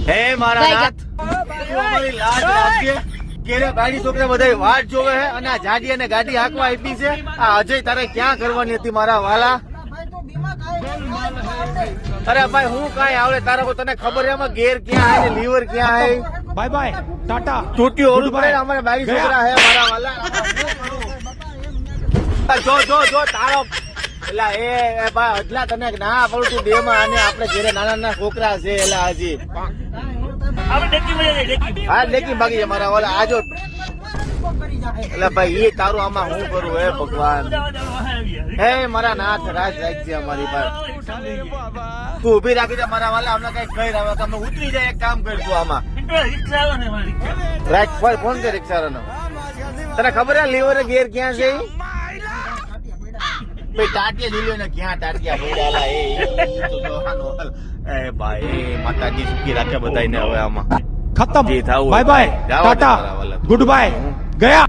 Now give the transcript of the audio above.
હે મારા નાથ, તું અમારી લાજ રાખજે. કેરે ગાડી છોકરા બધા વાટ જોવે છે અને આ જાડી અને ગાડી હાંકવા આપી છે. આ અજય તારે ક્યાં કરવાની હતી મારા વાલા? અરે ભાઈ હું કાંઈ આવડે તારે કોઈ તને ખબર છે એમાં ગેર ક્યાં હે ને લીવર ક્યાં હે? બાય બાય ટાટા છૂટ્યું ઓળું પડે અમારે બાઈ છોકરા હે મારા વાલા. જો જો જો તારો એલા એ ભાઈ હજલા તને ના પડું તું બે માં અને આપણે ઘરે નાના નાના છોકરા છે એલા હજી હા ડેકી ભાગી છે મારા વાલા. આજો એટલે ભાઈ એ તારું આમાં હું કરું હે ભગવાન? હે મારા નાથ રાજ રાખજે અમારી પાસે. તું ઉભી રાખી દે મારા વાલા. અમને કઈ કહી રહ્યા તમે ઉતરી જાય એક કામ કરશું આમાં. રાખ ભાઈ ફોન કર રિક્ષાનો. તને ખબર હે લીવર ગેર ક્યાં છે? ભાઈ ટાટિયા જોઈ ને ક્યાં ટાટિયા પડ્યા એ ભાઈ માતાજી સુખી રાખે બધાને હવે આમાં ખતમ જે થાવું bye bye tata goodbye ગયા.